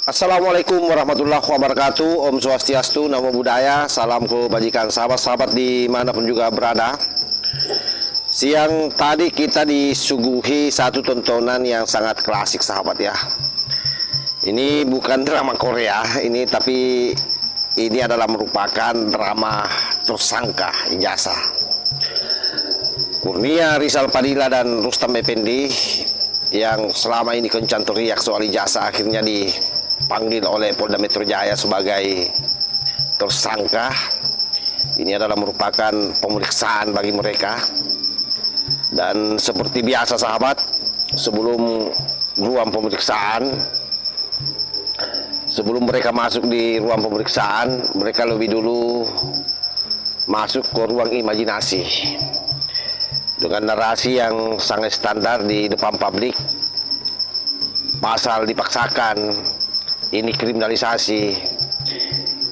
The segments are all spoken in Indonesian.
Assalamualaikum warahmatullahi wabarakatuh. Om Swastiastu, Namo Buddhaya. Salam kebajikan sahabat-sahabat dimanapun juga berada. Siang tadi kita disuguhi satu tontonan yang sangat klasik sahabat ya. Ini bukan drama Korea ini, tapi ini adalah merupakan drama tersangka ijazah. Kurnia Rizal Padilla dan Rustam Effendi yang selama ini kencan teriak soal ijazah akhirnya dipanggil oleh Polda Metro Jaya sebagai tersangka. Ini adalah merupakan pemeriksaan bagi mereka. Dan seperti biasa sahabat, sebelum ruang pemeriksaan, sebelum mereka masuk di ruang pemeriksaan, mereka lebih dulu masuk ke ruang imajinasi dengan narasi yang sangat standar di depan publik. Pasal dipaksakan, ini kriminalisasi.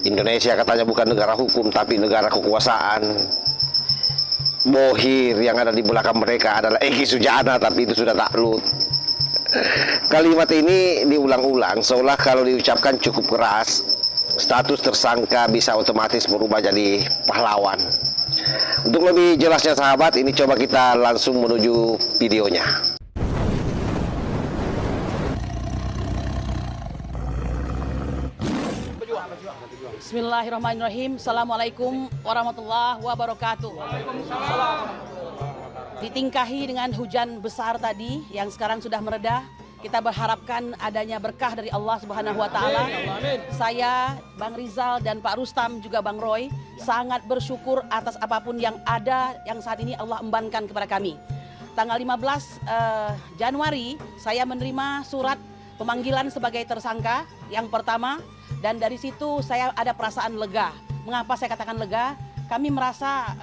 Indonesia katanya bukan negara hukum tapi negara kekuasaan. Bohir yang ada di belakang mereka adalah Egy Sujana, tapi itu sudah takluk. Kalimat ini diulang-ulang seolah kalau diucapkan cukup keras, status tersangka bisa otomatis berubah jadi pahlawan. Untuk lebih jelasnya sahabat, ini coba kita langsung menuju videonya. Bismillahirrahmanirrahim. Assalamualaikum warahmatullahi wabarakatuh. Ditingkahi dengan hujan besar tadi yang sekarang sudah mereda, kita berharapkan adanya berkah dari Allah Subhanahu wa taala. Saya, Bang Rizal dan Pak Rustam juga Bang Roy sangat bersyukur atas apapun yang ada yang saat ini Allah embankan kepada kami. Tanggal 15 Januari saya menerima surat pemanggilan sebagai tersangka yang pertama, dan dari situ saya ada perasaan lega. Mengapa saya katakan lega? Kami merasa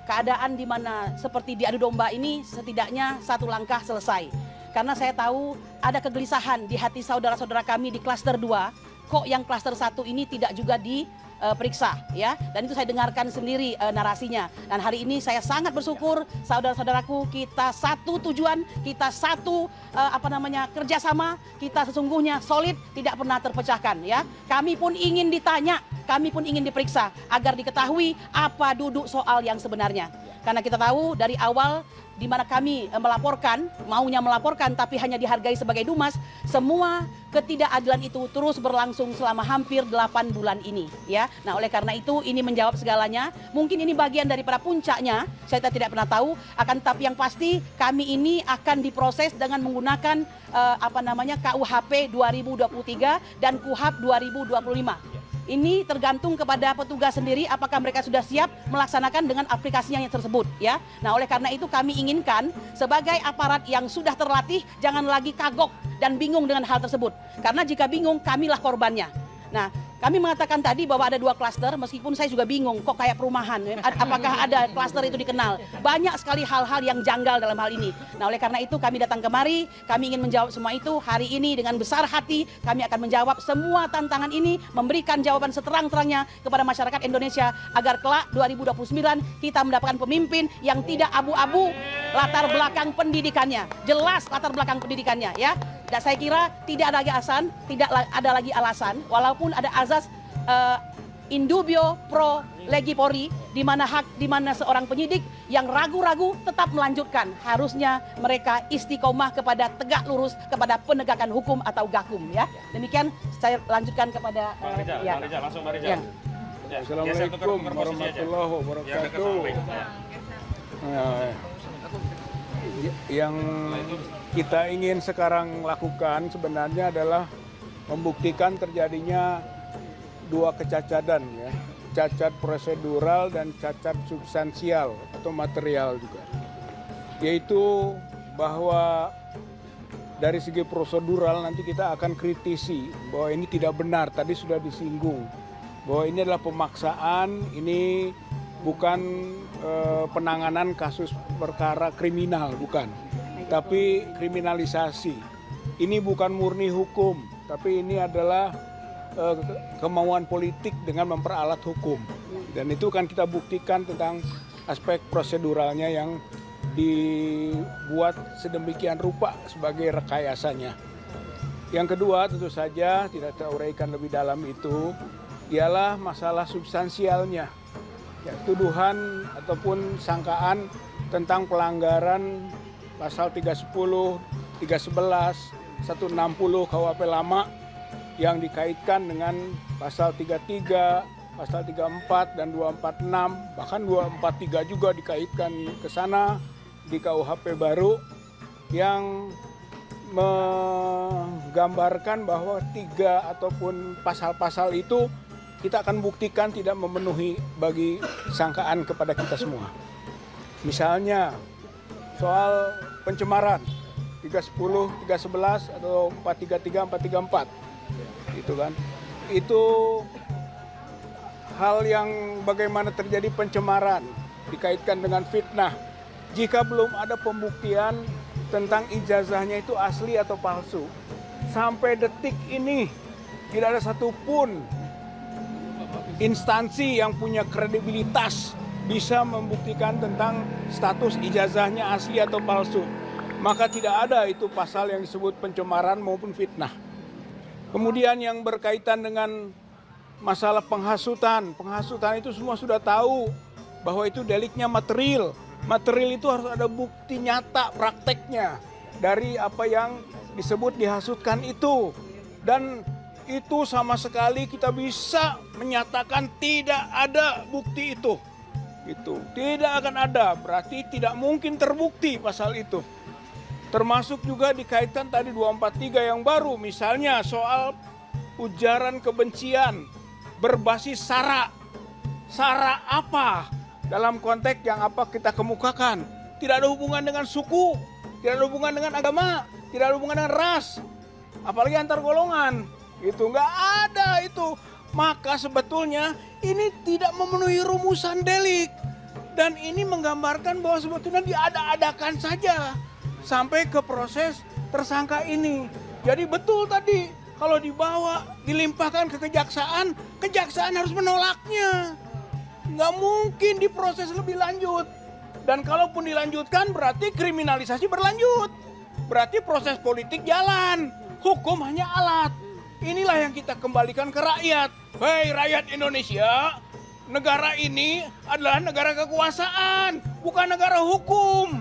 keadaan di mana seperti diadu domba ini setidaknya satu langkah selesai. Karena saya tahu ada kegelisahan di hati saudara-saudara kami di klaster 2, kok yang klaster 1 ini tidak juga diperiksa ya. Dan itu saya dengarkan sendiri narasinya. Dan hari ini saya sangat bersyukur saudara-saudaraku, kita satu tujuan, kita satu kerjasama, kita sesungguhnya solid, tidak pernah terpecahkan ya. Kami pun ingin ditanya, kami pun ingin diperiksa agar diketahui apa duduk soal yang sebenarnya. Karena kita tahu dari awal di mana kami maunya melaporkan tapi hanya dihargai sebagai dumas, semua ketidakadilan itu terus berlangsung selama hampir 8 bulan ini ya. Nah, oleh karena itu ini menjawab segalanya. Mungkin ini bagian daripada puncaknya, saya tidak pernah tahu, akan tapi yang pasti kami ini akan diproses dengan menggunakan KUHP 2023 dan KUHAP 2025. Ini tergantung kepada petugas sendiri apakah mereka sudah siap melaksanakan dengan aplikasinya yang tersebut ya. Nah, oleh karena itu kami inginkan sebagai aparat yang sudah terlatih jangan lagi kagok dan bingung dengan hal tersebut. Karena jika bingung kamilah korbannya. Nah, kami mengatakan tadi bahwa ada 2 klaster, meskipun saya juga bingung kok kayak perumahan. Apakah ada klaster itu dikenal? Banyak sekali hal-hal yang janggal dalam hal ini. Nah, oleh karena itu kami datang kemari, kami ingin menjawab semua itu. Hari ini dengan besar hati kami akan menjawab semua tantangan ini, memberikan jawaban seterang-terangnya kepada masyarakat Indonesia agar kelak 2029 kita mendapatkan pemimpin yang tidak abu-abu latar belakang pendidikannya. Jelas latar belakang pendidikannya ya. Dan saya kira tidak ada lagi alasan, walaupun ada azas in dubio pro legi polri, di mana seorang penyidik yang ragu-ragu tetap melanjutkan. Harusnya mereka istiqomah kepada tegak lurus kepada penegakan hukum atau gakum ya. Demikian saya lanjutkan kepada Bang Rizal, langsung Bang Rizal. Ya. Assalamualaikum warahmatullahi wabarakatuh. Yang kita ingin sekarang lakukan sebenarnya adalah membuktikan terjadinya 2 kecacatan ya, cacat prosedural dan cacat substansial atau material juga. Yaitu bahwa dari segi prosedural nanti kita akan kritisi bahwa ini tidak benar, tadi sudah disinggung bahwa ini adalah pemaksaan, ini bukan penanganan kasus perkara kriminal, bukan, tapi kriminalisasi. Ini bukan murni hukum, tapi ini adalah kemauan politik dengan memperalat hukum. Dan itu kan kita buktikan tentang aspek proseduralnya yang dibuat sedemikian rupa sebagai rekayasanya. Yang kedua tentu saja tidak teruraikan lebih dalam itu ialah masalah substansialnya. Ya, tuduhan ataupun sangkaan tentang pelanggaran pasal 310, 311, 160 KUHP lama yang dikaitkan dengan pasal 33, pasal 34 dan 246, bahkan 243 juga dikaitkan ke sana di KUHP baru yang menggambarkan bahwa 3 ataupun pasal-pasal itu kita akan buktikan tidak memenuhi bagi sangkaan kepada kita semua. Misalnya soal pencemaran 310, 311 atau 433, 434. Itu kan. Itu hal yang bagaimana terjadi pencemaran dikaitkan dengan fitnah. Jika belum ada pembuktian tentang ijazahnya itu asli atau palsu. Sampai detik ini tidak ada satupun instansi yang punya kredibilitas bisa membuktikan tentang status ijazahnya asli atau palsu. Maka tidak ada itu pasal yang disebut pencemaran maupun fitnah. Kemudian yang berkaitan dengan masalah penghasutan. Penghasutan itu semua sudah tahu bahwa itu deliknya material. Material itu harus ada bukti nyata prakteknya dari apa yang disebut dihasutkan itu. Dan itu sama sekali kita bisa menyatakan tidak ada bukti itu. Itu tidak akan ada, berarti tidak mungkin terbukti pasal itu. Termasuk juga dikaitkan tadi 243 yang baru, misalnya soal ujaran kebencian berbasis sara. Sara apa? Dalam konteks yang apa kita kemukakan. Tidak ada hubungan dengan suku, tidak ada hubungan dengan agama, tidak ada hubungan dengan ras, apalagi antar golongan. Itu nggak ada itu. Maka sebetulnya ini tidak memenuhi rumusan delik. Dan ini menggambarkan bahwa sebetulnya diada-adakan saja sampai ke proses tersangka ini. Jadi betul tadi, kalau dibawa, dilimpahkan ke kejaksaan, kejaksaan harus menolaknya. Nggak mungkin diproses lebih lanjut. Dan kalaupun dilanjutkan berarti kriminalisasi berlanjut. Berarti proses politik jalan, hukum hanya alat. Inilah yang kita kembalikan ke rakyat. Hei rakyat Indonesia, negara ini adalah negara kekuasaan, bukan negara hukum.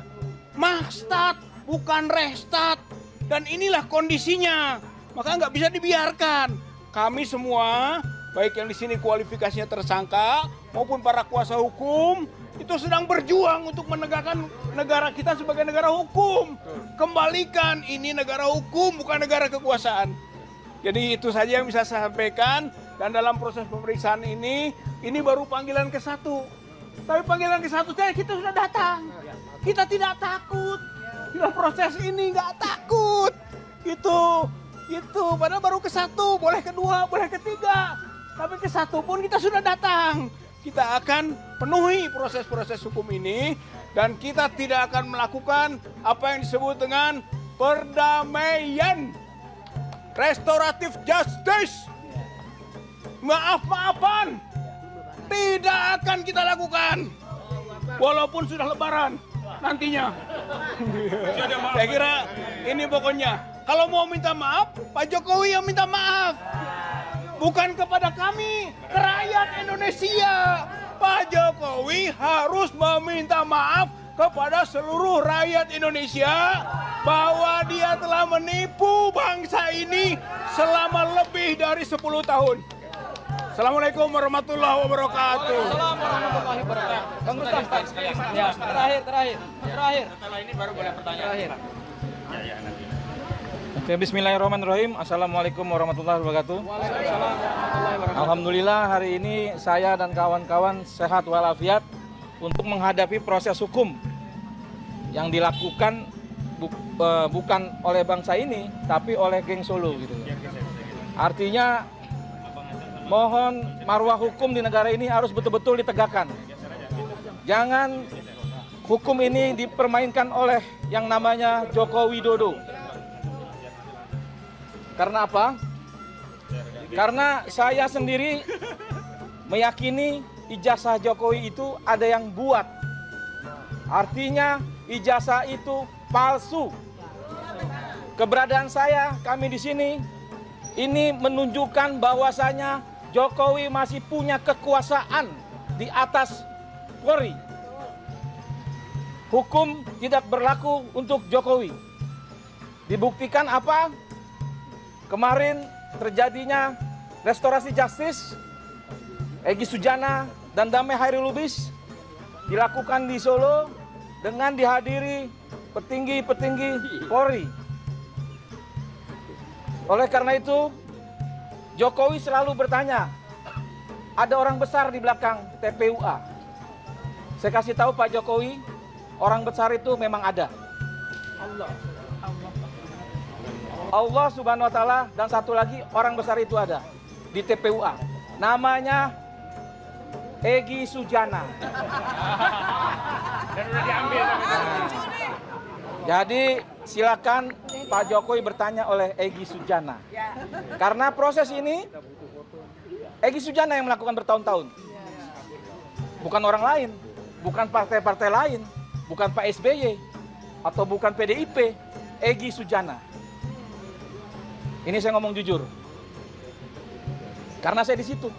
Mahstat, bukan restat. Dan inilah kondisinya. Maka nggak bisa dibiarkan. Kami semua, baik yang di sini kualifikasinya tersangka maupun para kuasa hukum, itu sedang berjuang untuk menegakkan negara kita sebagai negara hukum. Kembalikan, ini negara hukum, bukan negara kekuasaan. Jadi itu saja yang bisa saya sampaikan. Dan dalam proses pemeriksaan ini baru panggilan ke-1. Tapi panggilan ke-1 kita sudah datang. Kita tidak takut. Dalam proses ini nggak takut. Itu. Padahal baru ke-1, boleh ke-2, boleh ke-3. Tapi ke-1 pun kita sudah datang. Kita akan penuhi proses-proses hukum ini. Dan kita tidak akan melakukan apa yang disebut dengan perdamaian. Restoratif justice, maaf-maafan, tidak akan kita lakukan, walaupun sudah lebaran nantinya. Saya kira ini pokoknya, kalau mau minta maaf, Pak Jokowi yang minta maaf, bukan kepada kami, ke rakyat Indonesia. Pak Jokowi harus meminta maaf kepada seluruh rakyat Indonesia bahwa dia telah menipu bangsa ini selama lebih dari 10 tahun. Assalamualaikum warahmatullahi wabarakatuh. Assalamualaikum warahmatullahi wabarakatuh. Bang Rustam, ya, terakhir. Setelah ini baru boleh pertanyaan. Oke, bismillahirrahmanirrahim. Assalamualaikum warahmatullahi wabarakatuh. Alhamdulillah hari ini saya dan kawan-kawan sehat walafiat untuk menghadapi proses hukum yang dilakukan bukan oleh bangsa ini, tapi oleh geng Solo gitu. Artinya mohon marwah hukum di negara ini harus betul-betul ditegakkan. Jangan hukum ini dipermainkan oleh yang namanya Joko Widodo. Karena apa? Karena saya sendiri meyakini ijazah Jokowi itu ada yang buat. Artinya ijazah itu palsu. keberadaan kami di sini, ini menunjukkan bahwasanya Jokowi masih punya kekuasaan di atas Polri. Hukum tidak berlaku untuk Jokowi. Dibuktikan apa? Kemarin terjadinya restorasi justice, Egy Sujana dan Damai Hairil Lubis dilakukan di Solo dengan dihadiri petinggi-petinggi Polri. Oleh karena itu, Jokowi selalu bertanya, ada orang besar di belakang TPUA. Saya kasih tahu Pak Jokowi, orang besar itu memang ada. Allah Subhanahu wa Ta'ala, dan satu lagi orang besar itu ada di TPUA. Namanya Egy Sujana. Dan udah diambil. Jadi silakan Pak Jokowi bertanya oleh Egy Sujana. Karena proses ini Egy Sujana yang melakukan bertahun-tahun. Bukan orang lain, bukan partai-partai lain, bukan Pak SBY atau bukan PDIP, Egy Sujana. Ini saya ngomong jujur. Karena saya di situ.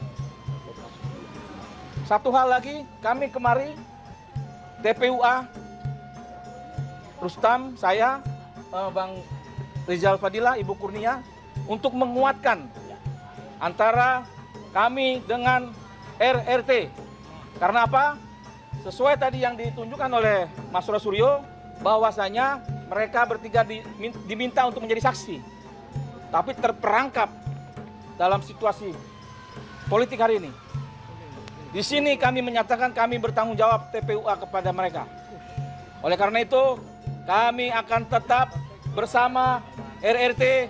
Satu hal lagi, kami kemari TPUA Rustam, saya, Bang Rizal Fadilah, Ibu Kurnia, untuk menguatkan antara kami dengan RRT. Karena apa? Sesuai tadi yang ditunjukkan oleh Mas Suryo, bahwasanya mereka bertiga diminta untuk menjadi saksi. Tapi terperangkap dalam situasi politik hari ini. Di sini kami menyatakan kami bertanggung jawab TPUA kepada mereka. Oleh karena itu, kami akan tetap bersama RRT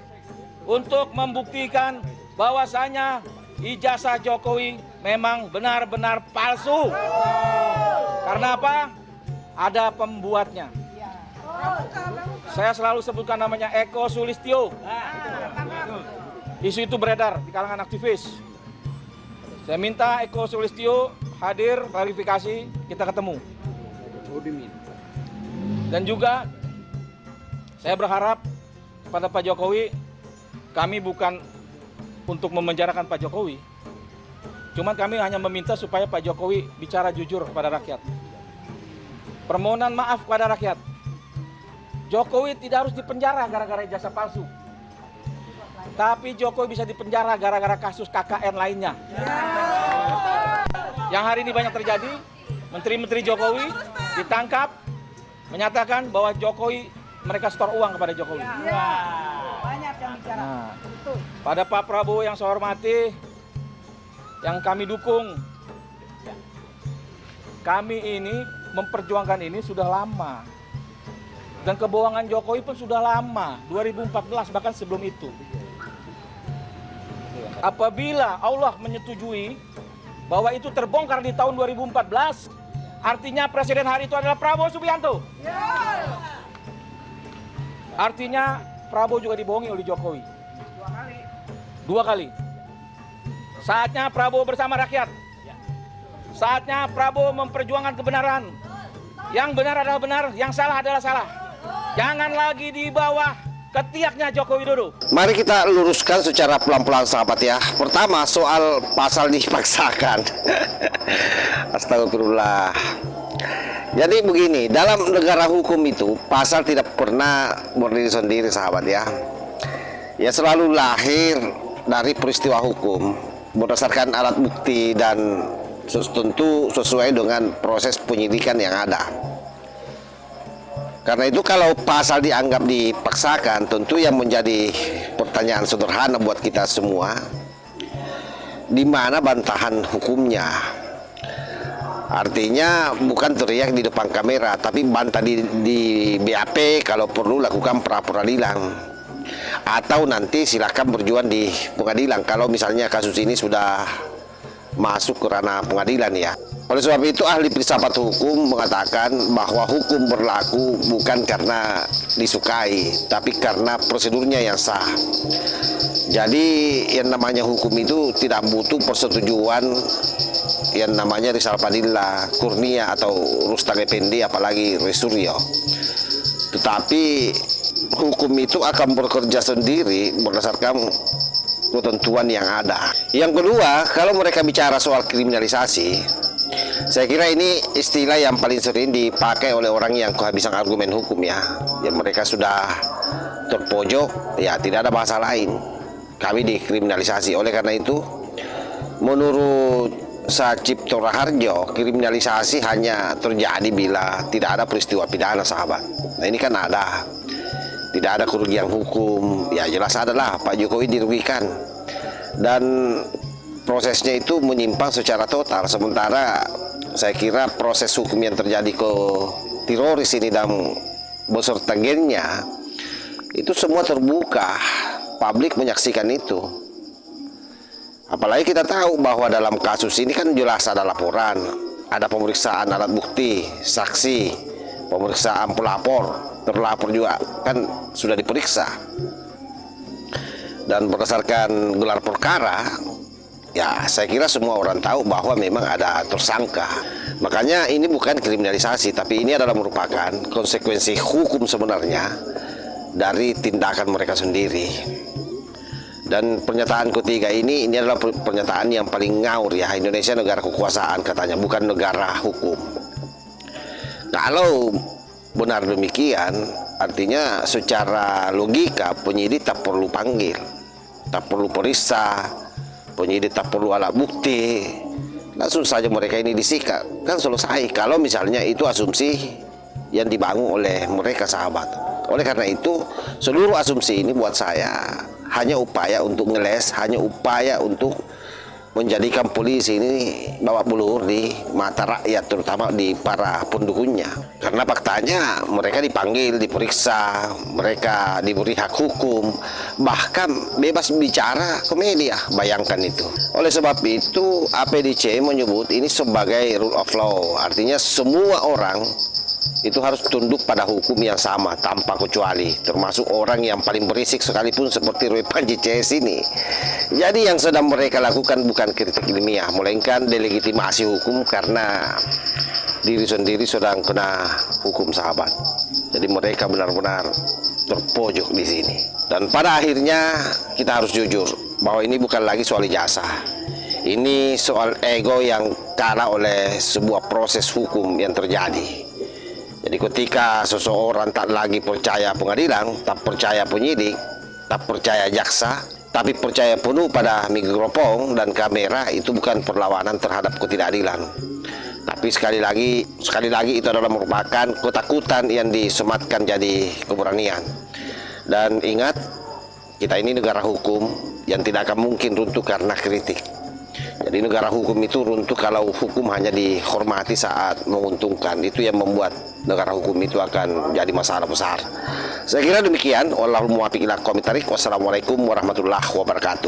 untuk membuktikan bahwasanya ijazah Jokowi memang benar-benar palsu. Karena apa? Ada pembuatnya. Saya selalu sebutkan namanya Eko Sulistyo. Isu itu beredar di kalangan aktivis. Saya minta Eko Sulistyo hadir, klarifikasi, kita ketemu. Dan juga saya berharap kepada Pak Jokowi, kami bukan untuk memenjarakan Pak Jokowi. Cuman kami hanya meminta supaya Pak Jokowi bicara jujur kepada rakyat. Permohonan maaf kepada rakyat. Jokowi tidak harus dipenjara gara-gara ijazah palsu. Tapi Jokowi bisa dipenjara gara-gara kasus KKN lainnya. Yang hari ini banyak terjadi, menteri-menteri Jokowi ditangkap, menyatakan bahwa Jokowi, mereka setor uang kepada Jokowi. Banyak yang bicara. Nah, pada Pak Prabowo yang saya hormati, yang kami dukung, kami ini memperjuangkan ini sudah lama. Dan kebohongan Jokowi pun sudah lama, 2014 bahkan sebelum itu. Apabila Allah menyetujui bahwa itu terbongkar di tahun 2014, artinya presiden hari itu adalah Prabowo Subianto. Artinya Prabowo juga dibohongi oleh Jokowi. Dua kali. Saatnya Prabowo bersama rakyat. Saatnya Prabowo memperjuangkan kebenaran. Yang benar adalah benar, yang salah adalah salah. Jangan lagi di bawah ketiaknya Joko Widodo. Mari kita luruskan secara pelan-pelan sahabat ya. Pertama soal pasal dipaksakan. Astagfirullah. Jadi begini, dalam negara hukum itu pasal tidak pernah berdiri sendiri sahabat ya. Ya selalu lahir dari peristiwa hukum berdasarkan alat bukti dan tentu sesuai dengan proses penyidikan yang ada. Karena itu kalau pasal dianggap dipaksakan, tentu yang menjadi pertanyaan sederhana buat kita semua, di mana bantahan hukumnya? Artinya bukan teriak di depan kamera, tapi bantah di BAP, kalau perlu lakukan pra-peradilan. Atau nanti silakan berjuang di pengadilan kalau misalnya kasus ini sudah masuk ke ranah pengadilan ya. Oleh sebab itu ahli filsafat hukum mengatakan bahwa hukum berlaku bukan karena disukai, tapi karena prosedurnya yang sah. Jadi yang namanya hukum itu tidak butuh persetujuan yang namanya Rizal Fadilah, Kurnia atau Rustam Effendi, apalagi Suryo. Tetapi hukum itu akan bekerja sendiri berdasarkan ketentuan yang ada. Yang kedua, kalau mereka bicara soal kriminalisasi, saya kira ini istilah yang paling sering dipakai oleh orang yang kehabisan argumen hukum ya. Yang mereka sudah terpojok, ya tidak ada bahasa lain. Kami dikriminalisasi. Oleh karena itu, menurut Sacipto Raharjo, kriminalisasi hanya terjadi bila tidak ada peristiwa pidana, sahabat. Nah ini kan ada. Tidak ada kerugian hukum, ya jelas adalah Pak Jokowi dirugikan. Dan prosesnya itu menyimpang secara total. Sementara saya kira proses hukum yang terjadi ke teroris ini dan beserta gennya itu semua terbuka, publik menyaksikan itu. Apalagi kita tahu bahwa dalam kasus ini kan jelas ada laporan, ada pemeriksaan alat bukti, saksi, pemeriksaan pelapor, terlapor juga kan sudah diperiksa. Dan berdasarkan gelar perkara, ya saya kira semua orang tahu bahwa memang ada tersangka. Makanya ini bukan kriminalisasi, tapi ini adalah merupakan konsekuensi hukum sebenarnya dari tindakan mereka sendiri. Dan pernyataan ketiga ini adalah pernyataan yang paling ngawur ya. Indonesia negara kekuasaan katanya, bukan negara hukum. Kalau benar demikian, artinya secara logika penyidik tak perlu panggil, tak perlu periksa, penyidik tak perlu alat bukti, langsung saja mereka ini disikat, kan selesai. Kalau misalnya itu asumsi yang dibangun oleh mereka, sahabat. Oleh karena itu, seluruh asumsi ini buat saya hanya upaya untuk ngeles, hanya upaya untuk menjadikan polisi ini babak belur di mata rakyat, terutama di para pendukungnya. Karena faktanya mereka dipanggil, diperiksa, mereka diberi hak hukum, bahkan bebas bicara ke media, bayangkan itu. Oleh sebab itu, APDC menyebut ini sebagai rule of law, artinya semua orang itu harus tunduk pada hukum yang sama tanpa kecuali, termasuk orang yang paling berisik sekalipun seperti Roy Panji CS ini. Jadi yang sedang mereka lakukan bukan kritik ilmiah, melainkan delegitimasi hukum karena diri sendiri sedang kena hukum, sahabat. Jadi mereka benar-benar terpojok di sini. Dan pada akhirnya kita harus jujur bahwa ini bukan lagi soal ijazah. Ini soal ego yang kalah oleh sebuah proses hukum yang terjadi. Jadi ketika seseorang tak lagi percaya pengadilan, tak percaya penyidik, tak percaya jaksa, tapi percaya penuh pada mikrofon dan kamera, itu bukan perlawanan terhadap ketidakadilan. Tapi sekali lagi itu adalah merupakan ketakutan yang disematkan jadi keberanian. Dan ingat, kita ini negara hukum yang tidak akan mungkin runtuh karena kritik. Jadi negara hukum itu runtuh kalau hukum hanya dihormati saat menguntungkan. Itu yang membuat negara hukum itu akan jadi masalah besar. Saya kira demikian. Wallahul muwaffiq ila aqwamit thoriq. Wassalamualaikum warahmatullahi wabarakatuh.